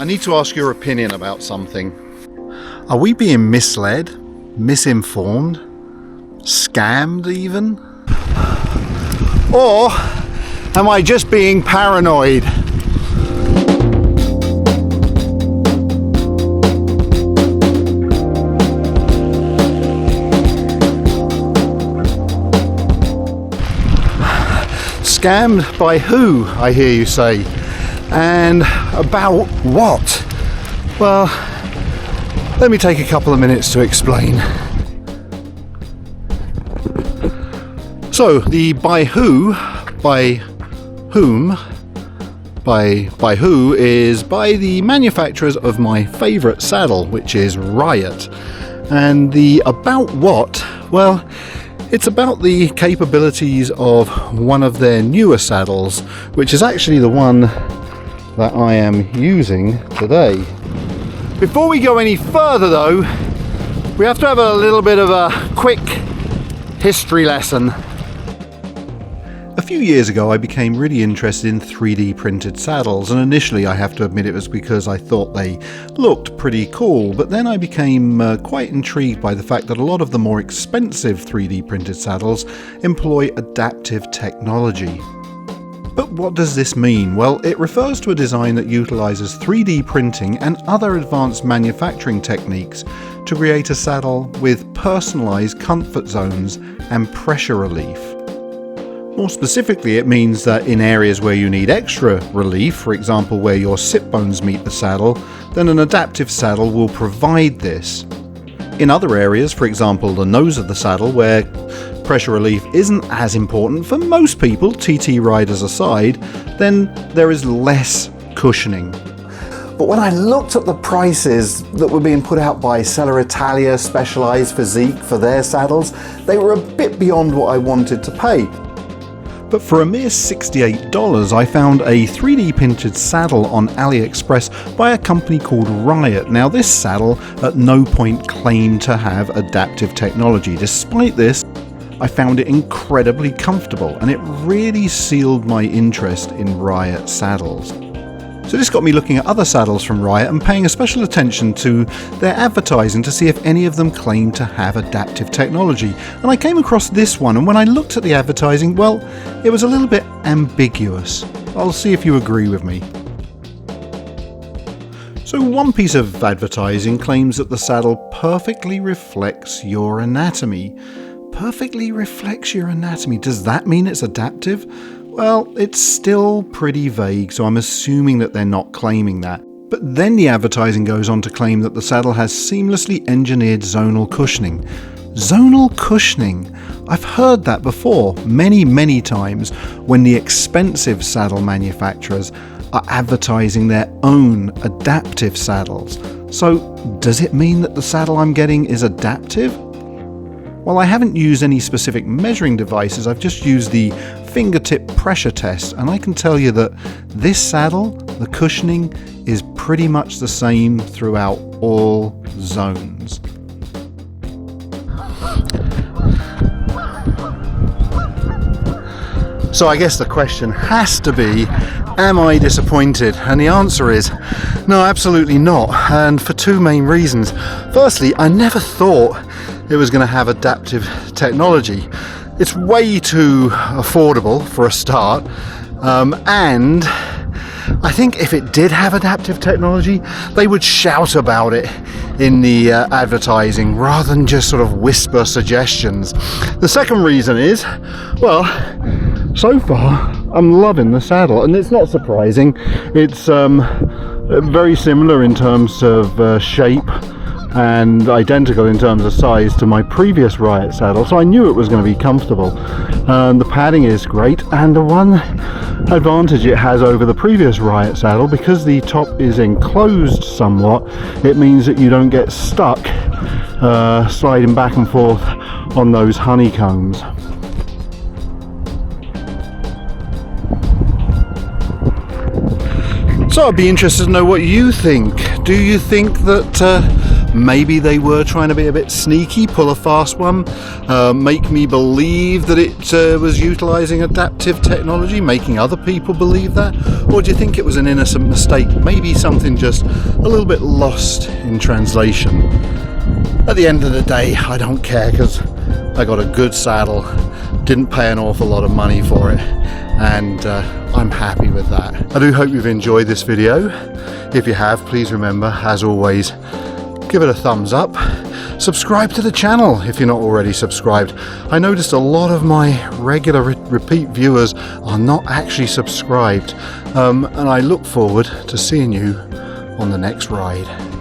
I need to ask your opinion about something. Are we being misled? Misinformed? Scammed even? Or am I just being paranoid? Scammed by who, I hear you say? And about what? Well, let me take a couple of minutes to explain. So, the by who, by whom, by who is by the manufacturers of my favourite saddle, which is Ryet. And the about what, well, it's about the capabilities of one of their newer saddles, which is actually the one that I am using today. Before we go any further though, we have to have a little bit of a quick history lesson. A few years ago I became really interested in 3D printed saddles, and initially I have to admit it was because I thought they looked pretty cool, but then I became quite intrigued by the fact that a lot of the more expensive 3D printed saddles employ adaptive technology. But what does this mean? Well, it refers to a design that utilises 3D printing and other advanced manufacturing techniques to create a saddle with personalised comfort zones and pressure relief. More specifically, it means that in areas where you need extra relief, for example where your sit bones meet the saddle, then an adaptive saddle will provide this. In other areas, for example the nose of the saddle, where pressure relief isn't as important for most people, TT riders aside, then there is less cushioning. But when I looked at the prices that were being put out by Seller Italia Specialized Physique for their saddles, they were a bit beyond what I wanted to pay. But for a mere $68, I found a 3D printed saddle on AliExpress by a company called Ryet. Now, this saddle at no point claimed to have adaptive technology. Despite this, I found it incredibly comfortable, and it really sealed my interest in Ryet saddles. So this got me looking at other saddles from Ryet and paying a special attention to their advertising to see if any of them claimed to have adaptive technology. And I came across this one, and when I looked at the advertising, well, it was a little bit ambiguous. I'll see if you agree with me. So one piece of advertising claims that the saddle perfectly reflects your anatomy. Perfectly reflects your anatomy. Does that mean it's adaptive? Well, it's still pretty vague, so I'm assuming that they're not claiming that. But then the advertising goes on to claim that the saddle has seamlessly engineered zonal cushioning. Zonal cushioning? I've heard that before, many times, when the expensive saddle manufacturers are advertising their own adaptive saddles. So, does it mean that the saddle I'm getting is adaptive? Well, I haven't used any specific measuring devices, I've just used the fingertip pressure test, and I can tell you that this saddle, the cushioning, is pretty much the same throughout all zones. So I guess the question has to be, am I disappointed? And the answer is, no, absolutely not, and for two main reasons. Firstly, I never thought it was going to have adaptive technology. It's way too affordable for a start, and I think if it did have adaptive technology, they would shout about it in the advertising rather than just sort of whisper suggestions. The second reason is, well, so far I'm loving the saddle, and it's not surprising. It's very similar in terms of shape and identical in terms of size to my previous Ryet saddle, so I knew it was going to be comfortable. The padding is great, and the one advantage it has over the previous Ryet saddle, because the top is enclosed somewhat, it means that you don't get stuck sliding back and forth on those honeycombs. So I'd be interested to know what you think. Do you think that Maybe they were trying to be a bit sneaky, pull a fast one, make me believe that it was utilising adaptive technology, making other people believe that? Or do you think it was an innocent mistake, maybe something just a little bit lost in translation? At the end of the day, I don't care, because I got a good saddle, didn't pay an awful lot of money for it, and I'm happy with that. I do hope you've enjoyed this video. If you have, please remember, as always, give it a thumbs up. Subscribe to the channel if you're not already subscribed. I noticed a lot of my regular repeat viewers are not actually subscribed, and I look forward to seeing you on the next ride.